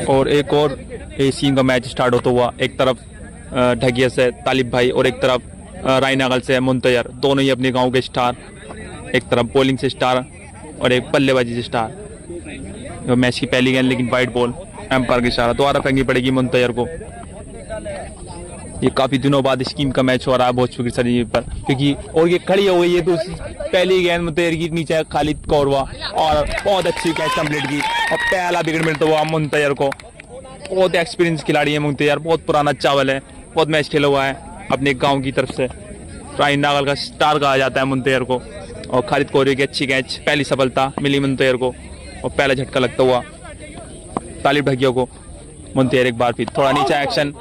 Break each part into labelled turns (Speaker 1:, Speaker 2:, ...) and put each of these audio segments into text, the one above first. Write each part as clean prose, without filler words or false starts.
Speaker 1: और एक और सीन का मैच स्टार्ट होता हुआ, एक तरफ ढगिया से तालिब भाई और एक तरफ रायनागल से मुंतजर, दोनों ही अपने गांव के स्टार, एक तरफ बॉलिंग से स्टार और एक बल्लेबाजी से स्टार। मैच की पहली गेंद लेकिन वाइड बॉल, एम्पायर की इशारा, दोबारा फेंकनी पड़ेगी मुंतजर को। ये काफी दिनों बाद स्कीम का मैच हो रहा है भोजपुर सरजमी पर, क्योंकि और ये खड़ी हो गई है। तो पहली गेंद मुंतजर की नीचे खालिद कौरवा और बहुत अच्छी कैच कंप्लीट की और पहला विकेट मिलता हुआ मुंतजर को। बहुत एक्सपीरियंस खिलाड़ी है मुंतजर, बहुत पुराना चावल है, बहुत मैच खेला हुआ है अपने गांव की तरफ से। रायनागल का स्टार कहा जाता है मुंतजर को। और खालिद कौरवे की अच्छी कैच, पहली सफलता मिली मुंतजर को और पहला झटका लगता हुआ तालिब ढगिया को। मुंतजर एक बार फिर थोड़ा नीचा एक्शन,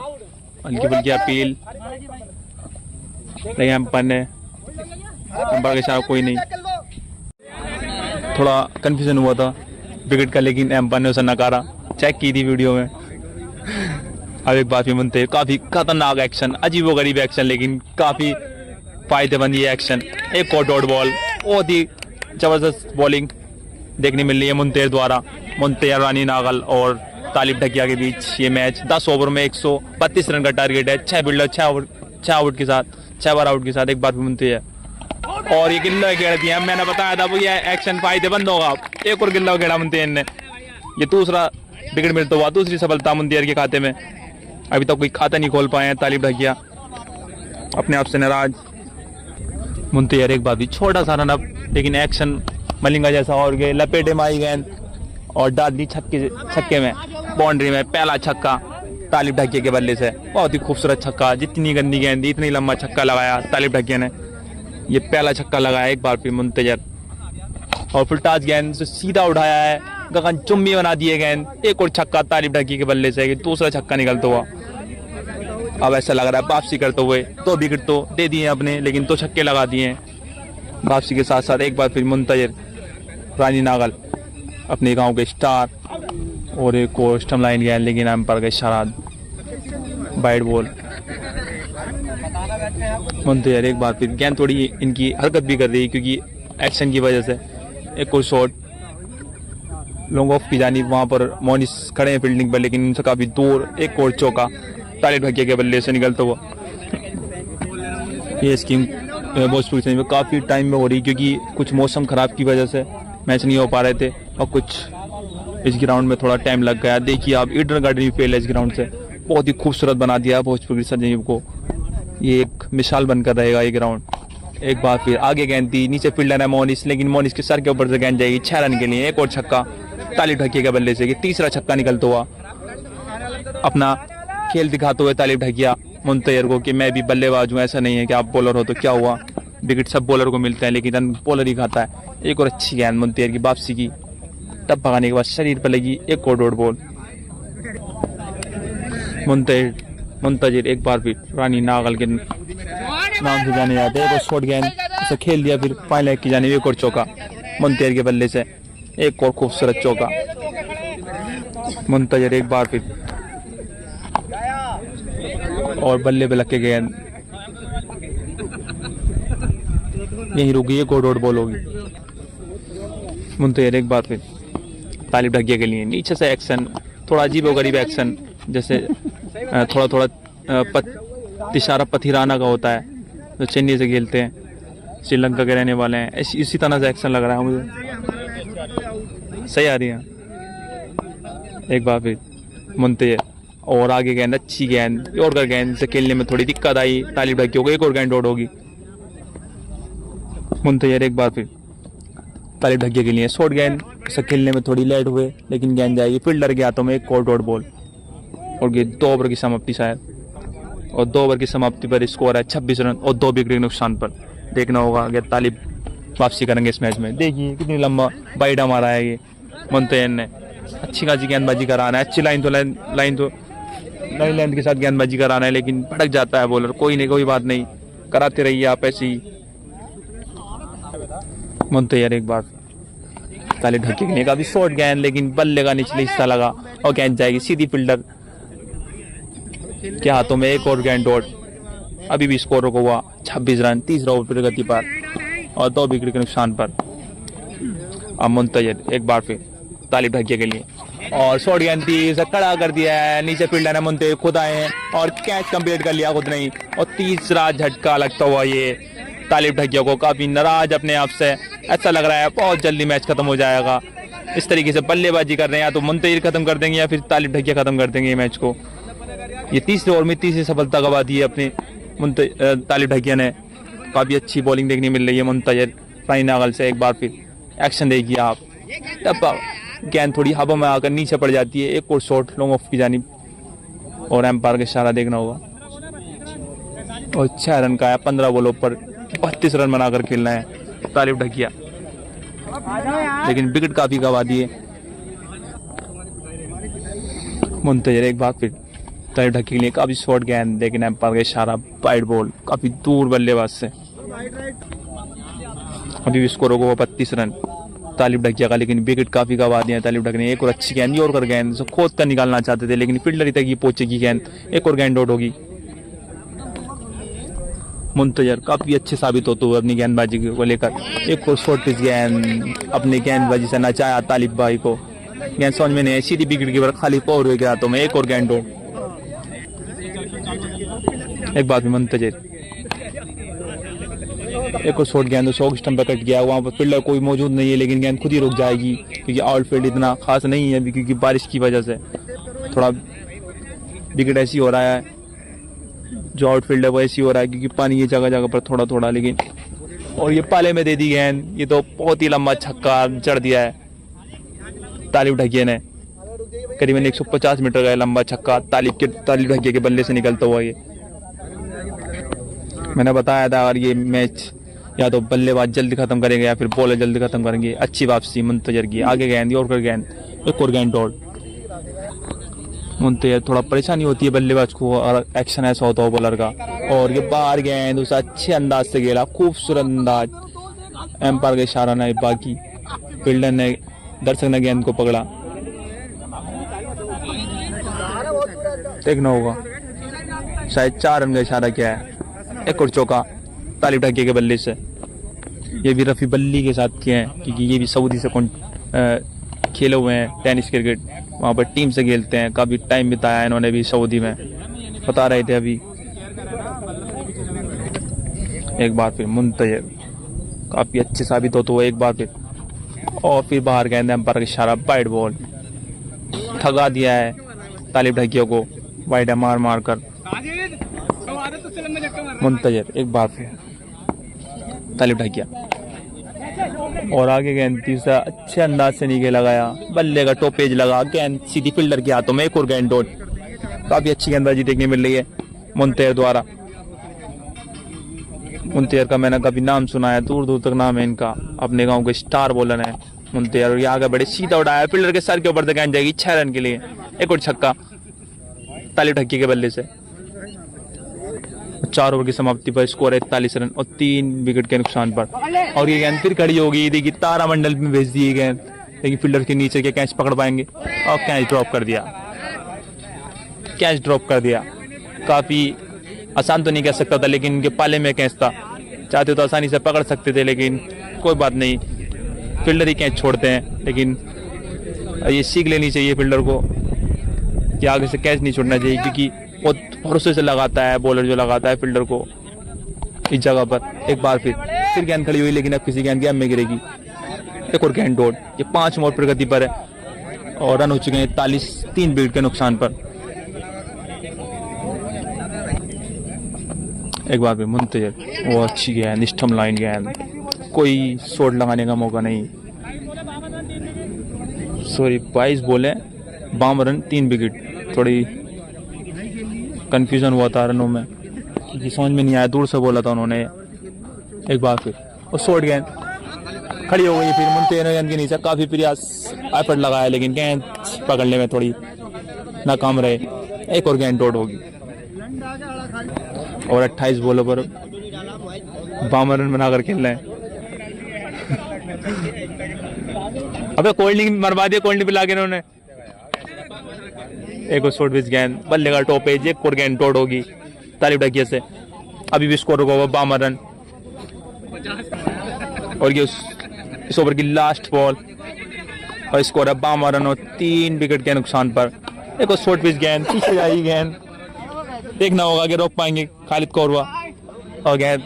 Speaker 1: हल्की फुल्की अपील, लेकिन एम्पायर के साथ कोई नहीं। थोड़ा कंफ्यूजन हुआ था विकेट का, लेकिन एम्पायर ने उसे नकारा, चेक की थी वीडियो में। अब एक बार फिर मुंतजर, काफी खतरनाक एक्शन, अजीबोगरीब एक्शन, लेकिन काफी फायदेमंद ये एक्शन। एक और डॉट बॉल, बहुत ही जबरदस्त बॉलिंग देखने मिल रही है मुंतजर द्वारा। मुंतजर, रायनागल और तालिब ढगिया के बीच ये मैच 10 ओवर में 132 रन का टारगेट है। 6 बिल्डर, 6 आउट के साथ, 6 बार आउट के साथ एक बार भी मुंतजर। और ये गिल्ला गेड़ा दिया, मैंने बताया था वो ये एक्शन फायदेमंद होगा। एक और गिल्ला गेड़ा मुंतजर ने, ये दूसरा विकेट मिलता हुआ, दूसरी सफलता मुंतजर के खाते में। अभी तक कोई खाता नहीं खोल पाए हैं तालिब ढगिया, अपने आप से नाराज। मुंतजर एक बार भी छोटा सा रन अप, लेकिन एक्शन मलिंगा जैसा और गए, लपेटे मारी गेंद और डाल दी छक्के में, बाउंड्री में। पहला छक्का तालिब ढगिया के बल्ले से, बहुत ही खूबसूरत छक्का। जितनी गंदी गेंद दी, इतनी लंबा छक्का लगाया तालिब ढगिया ने। ये पहला छक्का लगाया एक बार फिर मुंतजर, और फिर टाच गेंद से सीधा उठाया है, गगन चुम्बी बना दिए गेंद। एक और छक्का तालिब ढगिया के बल्ले से, दूसरा छक्का निकलता हुआ। अब ऐसा लग रहा है वापसी करते हुए, 2 विकेट तो दे दिए अपने, लेकिन 2 छक्के लगा दिए वापसी के साथ साथ। एक बार फिर मुंतजर, रायनागल अपने गांव के स्टार, और एक और स्टम्प लाइन गेंद, लेकिन एम्पायर का इशारा, वाइड बॉल। मुंतजर एक बार फिर गेंद थोड़ी इनकी हरकत भी कर रही है, क्योंकि एक्शन की वजह से। एक और शॉट लॉन्ग ऑफ की जानी, वहां पर मोनिस खड़े हैं फील्डिंग पर, लेकिन उनसे काफी दूर। एक और चौका तालिब ढगिया के बल्ले से निकलता हुआ। ये स्कीम भोजपुर से काफी टाइम में हो रही, क्योंकि कुछ मौसम खराब की वजह से मैच नहीं हो पा रहे थे, और कुछ इस ग्राउंड में थोड़ा टाइम लग गया। देखिए आप, ईडन गार्डन भी फेल है इस ग्राउंड से, बहुत ही खूबसूरत बना दिया भोजपुर की सरजमी को। ये एक मिसाल बनकर रहेगा ये ग्राउंड। एक बार फिर आगे गेंद दी, नीचे फील्डर है मोनिस, लेकिन मोनिस के सर के ऊपर से गेंद जाएगी 6 रन के लिए। एक और छक्का तालिब ढगिया के बल्ले से, तीसरा छक्का निकलता हुआ। अपना खेल दिखाते हुए तालिब ढगिया मुंतजर को कि मैं भी बल्लेबाज हूँ, ऐसा नहीं है कि आप बॉलर हो तो क्या हुआ, विकेट सब बॉलर को मिलते हैं, लेकिन रन बॉलर ही खाता है। एक और अच्छी गेंद मुंतजर की वापसी की, टप भगाने के बाद शरीर पर लगी, एक और डॉट बॉल। मुंतजर एक बार फिर रायनागल के नाम से जाने जाते हैं। एक और शॉर्ट गेंद उसे खेल दिया, फिर फाइनल लेग की जाने, एक और चौका मुंतजर के बल्ले से, एक और खूबसूरत चौका। मुंतजर एक बार फिर, और बल्ले पे लग के गेंद यही रुक गई, एक और डॉट बॉल होगी। मुंतजर एक बार फिर तालिब ढगिया के लिए नीचे से एक्शन, थोड़ा अजीबोगरीब एक्शन, जैसे थोड़ा थोड़ा तिशारा पथिराना का होता है, जो चेन्नई से खेलते हैं, श्रीलंका के रहने वाले हैं, इसी तरह से एक्शन लग रहा है मुझे। सही आ रही है। एक बार फिर मुंतजर, और आगे गेंद, अच्छी गेंद, और गेंद से खेलने में थोड़ी दिक्कत आई तालिब ढगिया को। एक और गेंद डॉट होगी। मुंतजर एक बार फिर तालिब ढगिया के लिए शॉर्ट गेंद, उसे खेलने में थोड़ी लेट हुए, लेकिन गेंद जाएगी फील्डर के हाथों में। एक और डॉट बॉल, और ये 2 ओवर की समाप्ति शायद, और 2 ओवर की समाप्ति पर स्कोर है 26 रन और 2 विकेट के नुकसान पर। देखना होगा अगर तालिब वापसी करेंगे इस मैच में। देखिए कितनी लंबा बाइडा मारा है ये मुंतजर ने, अच्छी खासी गेंदबाजी कराना है, अच्छी लाइन तो नई लेंथ के साथ गेंदबाजी कराना है, लेकिन भटक जाता है बॉलर। कोई नहीं, कोई बात नहीं, कराते रहिए आप ऐसे ही। मुंतजर एक बार तालिब ढगिया के लिए काफी शॉर्ट गेंद, लेकिन बल्ले का निचले हिस्सा लगा और गेंद जाएगी सीधी फील्डर के हाथों में। एक और गेंद डॉट, अभी भी स्कोर रुका हुआ 26 रन, तीसरा ओवर प्रगति पर और 2 विकेट के नुकसान पर। अब मुंतजर एक बार फिर तालिब ढकिया के लिए। और शॉर्ट गेंद थी, उसे खड़ा कर दिया है, नीचे फील्डर ने मुंतजिर खुद आए हैं और कैच कंप्लीट कर लिया खुद नहीं। और तीसरा झटका लगता हुआ ये तालिब ढकिया को, काफी नाराज अपने आप से, ऐसा लग रहा है बहुत जल्दी मैच खत्म हो जाएगा। इस तरीके से बल्लेबाजी कर रहे हैं, या तो मुंतजिर खत्म कर देंगे या फिर तालिब ढकिया खत्म कर देंगे ये मैच को। ये तीसरे ओवर में तीसरी सफलता गवा दी है अपने तालिब ढकिया ने। काफी अच्छी बॉलिंग देखने मिल रही है मुंतजिर पानी नागल से। एक बार फिर एक्शन देखिए आप, तब गेंद थोड़ी हवा में आकर नीचे पड़ जाती है। एक और शॉट लॉन्ग ऑफ की जानिब, और एम्पायर का इशारा देखना होगा। और 6 रन का है, 15 बॉलों पर 32 रन बनाकर खेलना है तालिब ढकिया, लेकिन विकेट काफी गवा दिए मुंतजिर। एक बार फिर तालिब ढकिया के लिए काफी शॉर्ट गेंद, लेकिन एम्पायर का इशारा वाइड बॉल, काफी दूर बल्लेबाज से। अभी भी स्कोर होगा 32 रन तालिब ढकिया का, लेकिन विकेट काफी गवा दिया तालिब ढकिया ने। एक और अच्छी गेंद, और कर गेंद खोद कर निकालना चाहते थे, लेकिन फील्डर तक ये पहुंचेगी गेंद। एक और गेंद आउट होगी। मुंतजिर काफी अच्छे साबित होते हुए अपनी गेंदबाजी को लेकर। एक और शॉर्ट पिच गेंद, अपनी गेंदबाजी से नचाया तालिब भाई को। गेंद समझ में नहीं, सीधी विकेट की खाली पावर हुए गया तो मैं। एक और गेंद आउट। एक बात में मुंतजिर, एक और शॉर्ट गेंद शॉक स्टंप पर कट गया, वहां पर फील्डर कोई मौजूद नहीं है, लेकिन गेंद खुद ही रुक जाएगी क्योंकि आउटफील्ड इतना खास नहीं है अभी, क्योंकि बारिश की वजह से थोड़ा विकेट ऐसी हो रहा है, जो आउटफील्ड है वो ऐसी हो रहा है क्योंकि पानी ये जगह जगह पर थोड़ा थोड़ा। लेकिन और ये पाले में दे दी गेंद, ये तो बहुत ही लंबा छक्का चढ़ दिया है तालिब ढकिया ने। करीबन 150 मीटर का लंबा छक्का तालिब ढकिया के बल्ले से निकलता हुआ। ये मैंने बताया था, अगर ये मैच या तो बल्लेबाज जल्दी खत्म करेंगे या फिर बॉलर जल्दी खत्म करेंगे। अच्छी वापसी मुंतजिर की, आगे गेंद और कर गेंद, एक और गेंद डॉट। मुंतजिर थोड़ा परेशानी होती है बल्लेबाज को और एक्शन ऐसा होता है बॉलर का। और ये बाहर गेंद उसे अच्छे अंदाज से खेला, खूबसूरत अंदाज। एम्पायर का इशारा नहीं, बाकी फील्डर ने, दर्शक ने गेंद को पकड़ा। देखना होगा, शायद 4 रन का इशारा किया है। एक और चौका तालिब ढकिया के बल्ले से। ये भी रफी बल्ली के साथ किए हैं क्योंकि ये भी सऊदी से खेले हुए हैं टेनिस क्रिकेट, वहाँ पर टीम से खेलते हैं। काफ़ी टाइम बिताया है इन्होंने भी सऊदी में, बता रहे थे अभी। एक बार फिर मुंतजिर काफ़ी अच्छे साबित हो तो एक बार फिर, और फिर बाहर गेंद, एम्पायर का इशारा वाइड बॉल। ठगा दिया है तालिब ढकिया को वाइड मार मार कर मुंतजिर। एक बार फिर तालिब ढकिया, और आगे गेंद तीसरा अच्छे अंदाज से नीचे लगाया, बल्ले का टॉपेज लगा, गेंद सीधी फील्डर के हाथों में। एक और गेंद डॉट। काफी अच्छी गेंदबाजी देखने मिल रही है मुंतजिर द्वारा। मुंतजिर का मैंने कभी नाम सुना है, दूर दूर तक नाम है इनका, अपने गांव के स्टार बॉलर है मुंतजिर। और यहाँ आगे बड़े सीधा उड़ाया, फील्डर के सर के ऊपर से गेंद जाएगी 6 रन के लिए। एक और छक्का तालिब ढकिया के बल्ले से। 4 ओवर की समाप्ति पर स्कोर है 41 रन और 3 विकेट के नुकसान पर। और ये गेंद फिर खड़ी होगी, देखिए तारामंडल में भेज दी गेंद, लेकिन फील्डर के नीचे के कैच पकड़ पाएंगे और कैच ड्रॉप कर दिया। कैच ड्रॉप कर दिया, काफी आसान तो नहीं कह सकता था, लेकिन इनके पाले में कैच था। चाहते तो आसानी से पकड़ सकते थे, लेकिन कोई बात नहीं, फील्डर ही कैच छोड़ते हैं। लेकिन ये सीख लेनी चाहिए फील्डर को कि आगे से कैच नहीं छोड़ना चाहिए, क्योंकि बहुत भरोसे से लगाता है बॉलर जो लगाता है फील्डर को इस जगह पर। एक बार फिर गेंद खड़ी हुई, लेकिन अब किसी गेंद में गिरेगी। एक और गेंद डॉट। ये 5 ओवर प्रगति पर है और रन हो चुके हैं 41, 3 विकेट के नुकसान पर। एक बार फिर मुंतजिर, वो अच्छी गेंद, निष्ठम लाइन गेंद, कोई शॉट लगाने का मौका नहीं। सॉरी 22 बॉल है, 52 रन, 3 विकेट। थोड़ी कंफ्यूजन हुआ था रनों में क्योंकि समझ में नहीं आया, दूर से बोला था उन्होंने। एक बार फिर और शॉर्ट गेंद खड़ी हो गई। फिर मुंतजिर गेंद के नीचे काफी प्रयास एफर्ट लगाया, लेकिन गेंद पकड़ने में थोड़ी नाकाम रहे। एक और गेंद डॉट होगी और 28 बॉलों पर 52 रन बनाकर खेल रहे हैं। अबे कोल्ड ड्रिंक मरवा दिया, कोल्ड ड्रिंक पिला के इन्होंने। एक और शॉर्ट पिच गेंद, बल्ले का टॉपेज। एक और गेंद डॉट होगी तालिब ढकिया से। अभी भी स्कोर होगा 52 रन। और ये इस ओवर की लास्ट बॉल और स्कोर है 52 रन और 3 विकेट के नुकसान पर। एक और शॉर्ट पिच गेंद, पीछे आई गेंद, देखना होगा कि रोक पाएंगे खालिद कौरवा। और गेंद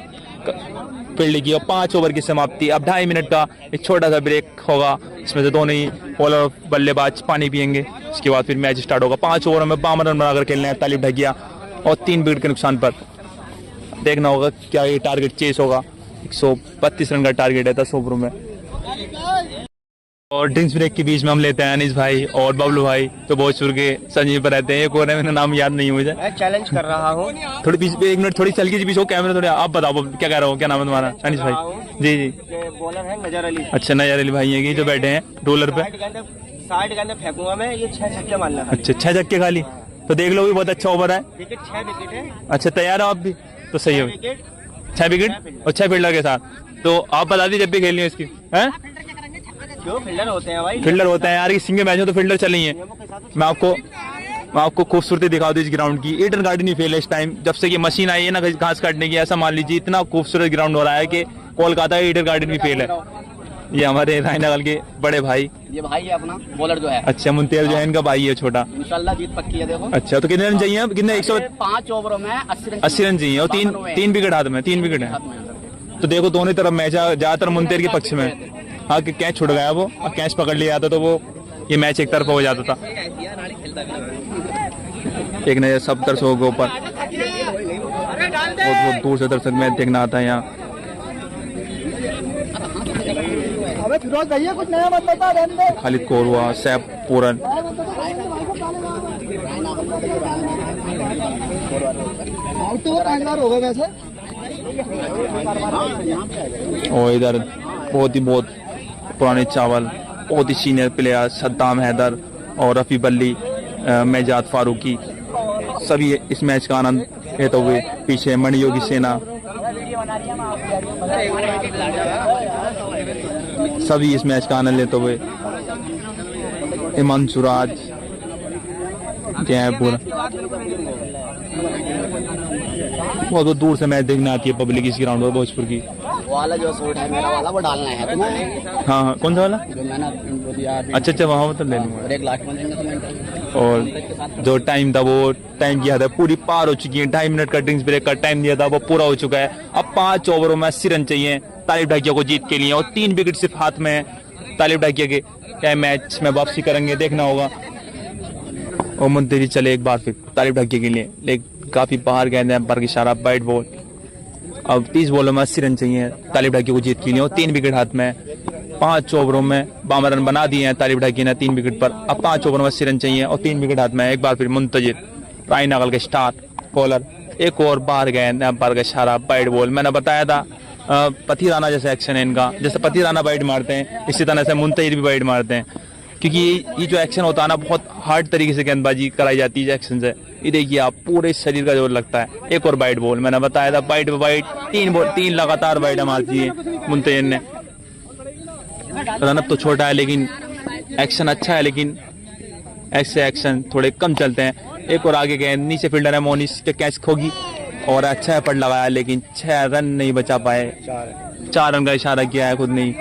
Speaker 1: फील्ड की और 5 ओवर की समाप्ति। अब 2.5 मिनट का एक छोटा सा ब्रेक होगा, इसमें से दोनों ही बॉलर और बल्लेबाज पानी पियेंगे, उसके बाद फिर मैच स्टार्ट होगा। 5 ओवर में 52 रन बनाकर खेलने हैं तालिब ढकिया और 3 विकेट के नुकसान पर। देखना होगा क्या ये टारगेट चेस होगा। 132 रन का टारगेट है 10 ओवरों में। और ड्रिंक्स ब्रेक के बीच में हम लेते हैं अनीस भाई और बबलू भाई, तो भोजपुर के संजीव पर रहते हैं। एक और है, मेरा नाम याद नहीं मुझे।
Speaker 2: मैं चैलेंज कर रहा हूँ।
Speaker 1: थोड़ी बीच एक मिनट, थोड़ी हल्की सी बीच हो कैमरा थोड़े। आप बताओ क्या कह रहा हो, क्या नाम है तुम्हारा? अनीस भाई जी जी।
Speaker 2: बॉलर है नजर अली।
Speaker 1: अच्छा, नजर अली भाई है जो बैठे हैं रोलर पे।
Speaker 2: 60 गेंदे फेंकूंगा मैं, ये 6 छक्के मारना।
Speaker 1: अच्छा, 6 छक्के खाली, तो देख लो भी बहुत अच्छा ओवर है।
Speaker 2: विकेट 6 विकेट है।
Speaker 1: अच्छा, तैयार हो आप भी? तो सही हो, 6 विकेट और 6 फील्डर के साथ। तो आप बता दीजिए जब भी खेलनी है इसकी है।
Speaker 2: क्यों फील्डर होते हैं भाई?
Speaker 1: फील्डर होते हैं यार, किसी के मैच में तो फील्डर चले हैं। मैं आपको खूबसूरती दिखा दूं इस ग्राउंड की। ईडन गार्डन ही फेल है इस टाइम, जब से कि मशीन आई है ना घास काटने की। ऐसा मान लीजिए इतना खूबसूरत ग्राउंड हो रहा है कि कोलकाता ईडन गार्डन भी फेल है। ये हमारे रायनगल के बड़े भाई,
Speaker 2: ये भाई है अपना बॉलर जो है।
Speaker 1: अच्छा, मुंतेज जो है इनका भाई है छोटा।
Speaker 2: इंशाल्लाह जीत पक्की है। देखो
Speaker 1: अच्छा, तो कितने रन चाहिए? कितने?
Speaker 2: 105 ओवरों में 80
Speaker 1: रन चाहिए और 3 विकेट हाथ में, 3 विकेट है। तो देखो दोनों तरफ मैच ज्यादातर मुंतेर के पक्ष में। हाँ, कि कैच छुट गया वो, और कैच पकड़ लिया जाता तो वो ये मैच एक तरफा हो जाता था। एक नजर सब दर्शकों के ऊपर, बहुत दूर से दर्शक मैच देखना आता है यहाँ। खालिद कौरवा, सैफ पूरन, और इधर बहुत पुराने चावल, बहुत ही सीनियर प्लेयर सद्दाम हैदर और रफी बल्ली, मेजाद फारूकी, सभी इस मैच का आनंद लेते हुए। पीछे मणियों की सेना, सभी इस मैच का आनंद लेते हुए। इमान सुराज, जयपुर, बहुत दूर से मैच देखने आती है पब्लिक इस ग्राउंड पर भोजपुर की।
Speaker 2: वाला जो शॉट है मेरा वाला, वो डालना है तुम्हें।
Speaker 1: हाँ, कौन सा वाला?
Speaker 2: जो मैंने
Speaker 1: अच्छा, वहाँ तो ले लूंगा।
Speaker 2: और 1 लाख में देंगे।
Speaker 1: और जो टाइम था वो टाइम किया था, पूरी पार हो चुकी है। 2.5 मिनट का ड्रिंक्स ब्रेक का टाइम दिया था, वो पूरा हो चुका है। अब 5 ओवरों में 80 रन चाहिए तालिब ढाकिया को जीत के लिए, और 3 विकेट सिर्फ हाथ में है तालिब ढाकिया के। क्या मैच में वापसी करेंगे, देखना होगा। और मुंतजी चले एक बार फिर तालिब ढाकिया के लिए, लेकिन काफी बाहर गए हैं पर इशारा बैट बॉल। अब 30 बॉलों में 80 रन चाहिए तालिब ढाकिया को जीत के लिए, और 3 विकेट हाथ में। 5 ओवरों में 52 रन बना दिए हैं तालिब ढाकिया ने 3 विकेट पर। अब 5 ओवर में 80 रन चाहिए और 3 विकेट हाथ में। एक बार फिर मुंतजिर रायनगल के स्टार बॉलर, एक और बाहर गए अंपायर का इशारा बैट बॉल। मैंने बताया था पति राना जैसे एक्शन है इनका, जैसे पति राना बैट मारते हैं इसी तरह से मुंतजिर भी बैट मारते हैं, क्योंकि ये जो एक्शन होता है ना, बहुत हार्ड तरीके से गेंदबाजी कराई जाती है एक्शन से। ये देखिए आप, पूरे शरीर का जोर लगता है। एक और बाइट बॉल, मैंने बताया था बाइट पे बाइट, 3 लगातार बाइट मारती है मुंतजिर ने। रनअप तो छोटा है लेकिन एक्शन अच्छा है, लेकिन ऐसे एक्शन थोड़े कम चलते हैं। एक और आगे गए, नीचे फील्डर है मोनिस के कैच खोगी और अच्छा है पट लगाया, लेकिन 6 रन नहीं बचा पाए। 4 रन का इशारा किया है खुद नहीं।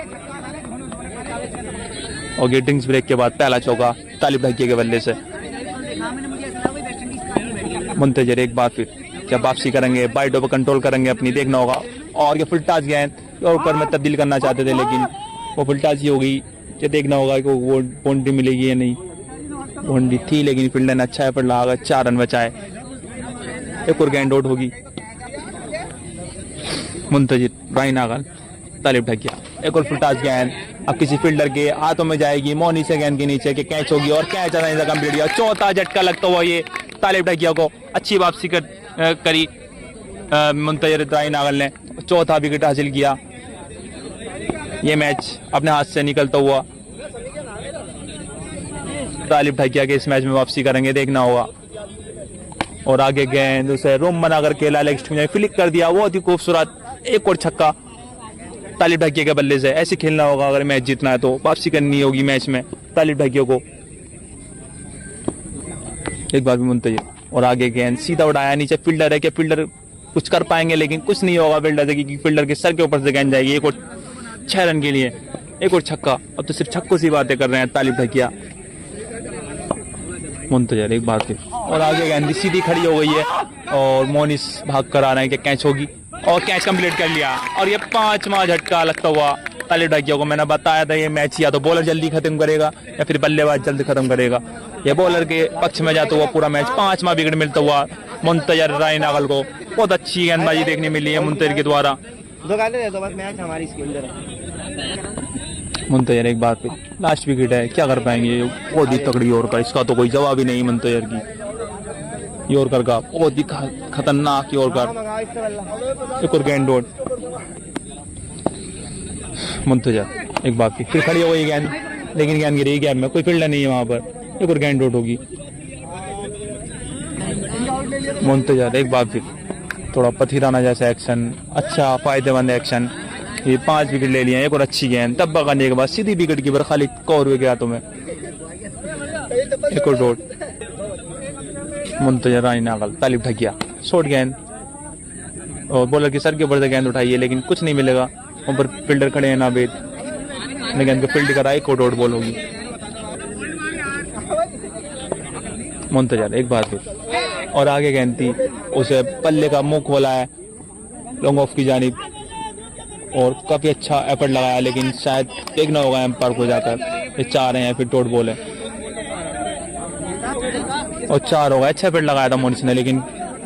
Speaker 1: और ड्रिंक्स ब्रेक के बाद पहला चौका तालिब ढाकिया के बल्ले से। मुंतजिर एक बार फिर क्या वापसी करेंगे, बाइटों पर कंट्रोल करेंगे अपनी, देखना होगा। और ये फुल टॉस गए और ऊपर में तब्दील करना चाहते थे, लेकिन वो फुल टॉस ही हो गई। ये देखना होगा कि वो बाउंड्री मिलेगी या नहीं। बाउंड्री थी लेकिन फील्डर ने अच्छा है पर लगा 4 रन बचाए। एक और गेंद आउट होगी। मुंतजिर रायनगल तालिब ढाकिया, एक और फुल टॉस गेंद अब किसी फील्डर के हाथों में जाएगी। मोनी से गेंद के नीचे के कैच होगी और कैच कंप्लीट किया। चौथा झटका लगता हुआ ये तालिब ढाकिया को, अच्छी वापसी करी मुंतजिर रायनगल ने, चौथा विकेट हासिल किया। ये मैच अपने हाथ से निकलता हुआ तालिब ढाकिया के इस मैच में वापसी करेंगे, देखना होगा। और आगे गेंद उसे रोम बनाकर खेला, लेग स्टंप में फ्लिक कर दिया, बहुत ही खूबसूरत। एक और छक्का तालिब ढाकिया के बल्ले से। ऐसे खेलना होगा अगर मैच जीतना है, तो वापसी करनी होगी मैच में तालिब ढाकिया को। एक बार भी मुंतजिर और आगे गेंद सीधा उड़ाया, नीचे फील्डर है कि फील्डर कुछ कर पाएंगे, लेकिन कुछ नहीं होगा फील्डर से, क्योंकि फील्डर के सर के ऊपर से गेंद जाएगी। एक और 6 रन के लिए एक और छक्का। अब तो सिर्फ छक्कों से बातें कर रहे हैं तालिब ढकिया। मुंतजर एक बार फिर, और आगे गेंद सीधी खड़ी हो गई है और मोनिस भाग कर आ रहे हैं कि कैच होगी, और कैच कंप्लीट कर लिया। और ये 5वां झटका लगता हुआ तालिब ढकिया को। मैंने बताया था ये मैच या तो बॉलर जल्दी खत्म करेगा या फिर बल्लेबाज जल्दी खत्म करेगा। ये बॉलर के पक्ष में जाता हुआ पूरा मैच 5वां विकेट मिलता हुआ मुंतजर राय नागल को। बहुत अच्छी गेंदबाजी देखने मिली है मुंतजर के द्वारा। मुंतजर एक बार फिर, लास्ट विकेट है, क्या कर पाएंगे। बहुत ही तगड़ी यॉर्कर, इसका तो कोई जवाब ही नहीं मुंतजर की। यॉर्कर का बहुत ही खतरनाक यॉर्कर। एक और गेंद डॉट। मुंतजर एक बार फिर खड़ी हो गई गेंद, लेकिन गेंद गिरी गैप में, कोई फील्डर नहीं है वहां पर। एक और गेंद डॉट होगी। मुंतजर एक बार फिर, थोड़ा पथीराना जैसा एक्शन, अच्छा फायदेमंद एक्शन। ये 5 विकेट ले लिए। एक और अच्छी गेंद, तब करने के बाद सीधी विकेट कीपर खालिद कौर हुए गया तुम्हें। एक और डॉट। मुंतजर राय नागल, तालिब ढकिया, शॉर्ट गेंद, और बॉलर के सर के ऊपर से गेंद उठाई है लेकिन कुछ नहीं मिलेगा। ऊपर फील्डर खड़े हैं नावेद ने गेंद को फील्ड करा। एक और डॉट बॉल होगी। मुंतजर एक बार फिर, और आगे गेंद थी, उसे पल्ले का मुंह खोला है लॉन्ग ऑफ की जानिब, और काफी अच्छा एफर्ट लगाया लेकिन शायद देखना होगा एम्पायर को जाकर। ये 4 हैं, फिर डॉट बॉल है और 4 होगा। अच्छा एफर्ट लगाया था मोनिस ने लेकिन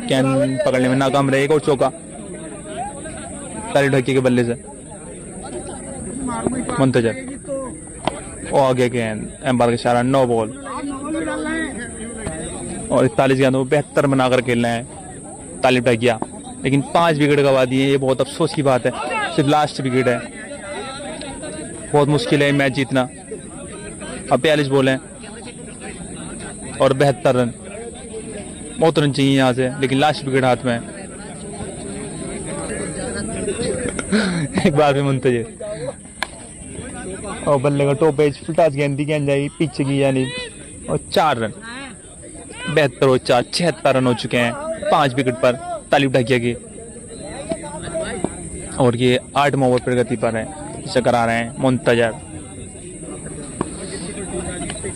Speaker 1: गेंद पकड़ने में नाकाम रहे। एक और चौका तालिब ढकिया के बल्ले से। मुंतजर और आगे गेंद, एम्पायर का इशारा, 9 बॉल और 41 गेंदों 72 बनाकर खेल रहे हैं तालिब ढकिया, लेकिन 5 विकेट गवा दिए। ये बहुत अफसोस की बात है, सिर्फ लास्ट विकेट है। बहुत मुश्किल है मैच जीतना। अब 42 बॉल हैं और 72 रन, बहुत रन चाहिए यहाँ से, लेकिन लास्ट विकेट हाथ में है। एक बार भी मुंतजर और बल्ले का टॉप एज फुलटास गेंद दी, गेंद जाएगी पीछे की यानी, और 4 रन। 72 और 4 76 रन हो चुके हैं 5 विकेट पर तालिब ढकिया के, और ये 8वें ओवर प्रगति पर है। इसे करा रहे हैं मुंतजर।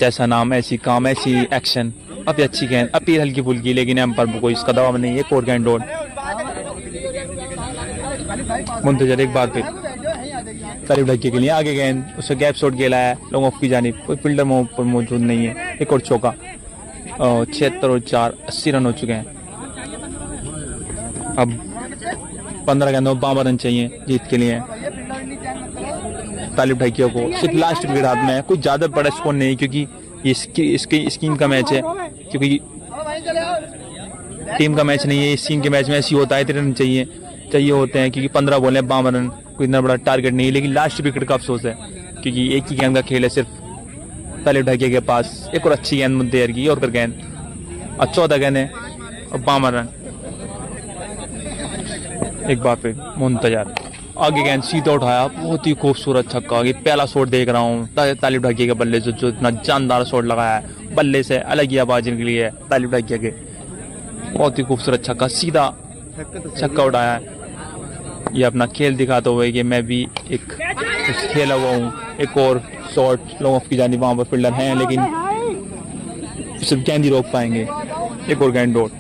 Speaker 1: जैसा नाम ऐसी काम ऐसी एक्शन। अभी अच्छी गेंद, अपील हल्की फुल्की, लेकिन एम्पायर पर कोई इसका दबाव नहीं है। 4 गेंद डॉट। मुंतजर एक बार फिर तालिब ढकिया के लिए आगे गेंद, उसे गैप शॉट खेला है लॉन्ग ऑफ की जानिब, कोई फील्डर पर मौजूद नहीं है। एक और चौका, 76 और 4 80 रन हो चुके हैं। अब 15 गेंदों 52 रन चाहिए जीत के लिए तालिब ढकिया को। सिर्फ लास्ट विकेट हाथ में है, कुछ ज्यादा बड़ा स्कोर नहीं क्योंकि ये इसकी स्कीम का मैच है, क्योंकि टीम का मैच नहीं है। इस स्कीम के मैच में ऐसी होता है, 3 रन चाहिए होते हैं क्योंकि 15 बॉल है 52 रन, कोई इतना बड़ा टारगेट नहीं है। लेकिन लास्ट विकेट का अफसोस है क्योंकि एक ही गेंद का खेल है सिर्फ तालिब ढकिया के पास। एक और अच्छी गेंद मुंतजर की, और गेंद, और 14 गेंद है और 52 रन। एक बार फिर मुंतजर आगे गेंद सीधा उठाया, बहुत ही खूबसूरत छक्का। ये पहला शॉट देख रहा हूँ तालिब ढकिया के बल्ले से, जो इतना जानदार शॉट लगाया है बल्ले से, अलग ही आवाज निकली है तालिब ढकिया के। बहुत ही खूबसूरत छक्का, सीधा छक्का उठाया है। ये अपना खेल दिखाते हुए कि मैं भी एक खेला हुआ हूँ। एक और शॉट लॉन्ग ऑफ की जानिब, वहां पर फील्डर हैं लेकिन सिर्फ गेंद ही रोक पाएंगे। एक और गेंद डॉट।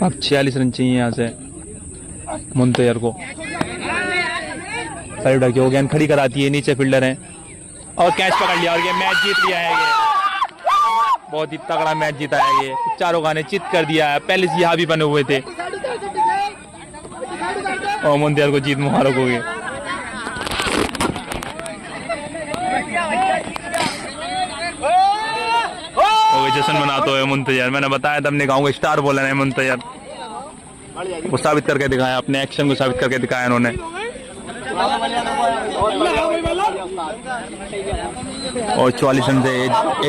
Speaker 1: अब 46 रन चाहिए यहाँ से मुंतजर को। तालिब ढकिया गेंद खड़ी कराती है, नीचे फील्डर हैं और कैच पकड़ लिया, और ये मैच जीत लिया है। ये बहुत ही तगड़ा मैच जीता है। ये चारों गाने चित कर दिया है, पहले से यहाँ भी बने हुए थे और मुंतजर को जीत मुबारक हो गई। जश्न मनाते हुए मुंतजर, मैंने बताया था अपने गांव के स्टार बॉलर है मुंतजर। वो साबित करके दिखाया, अपने एक्शन को साबित करके दिखाया इन्होंने। और 44 रन से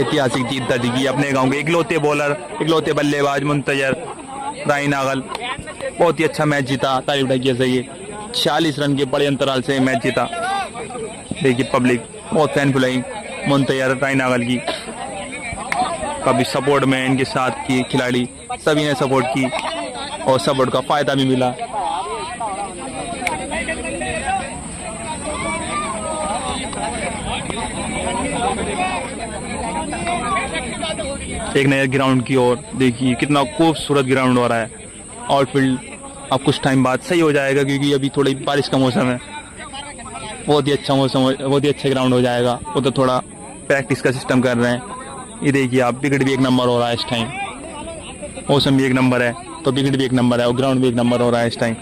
Speaker 1: ऐतिहासिक जीत दर्ज की अपने गांव के इकलौते बॉलर, इकलौते बल्लेबाज मुंतजर राय नागल। बहुत ही अच्छा मैच जीता तालिब ढकिया से। ये 46 रन के बड़े अंतराल से मैच जीता। देखिए पब्लिक बहुत फैन फुलाई मुंतजर राय नागल की, कभी सपोर्ट में इनके साथ की खिलाड़ी सभी ने सपोर्ट की और सपोर्ट का फायदा भी मिला। एक नए ग्राउंड की ओर। देखिए कितना खूबसूरत ग्राउंड हो रहा है। आउटफील्ड अब कुछ टाइम बाद सही हो जाएगा क्योंकि अभी थोड़ी बारिश का मौसम है। बहुत ही अच्छा मौसम, बहुत ही अच्छा ग्राउंड हो जाएगा। वो तो थोड़ा प्रैक्टिस का सिस्टम कर रहे हैं। ये देखिए आप, विकेट भी एक नंबर हो रहा है इस टाइम, मौसम भी एक नंबर है तो विकेट भी एक नंबर है और ग्राउंड भी एक नंबर हो रहा है इस टाइम।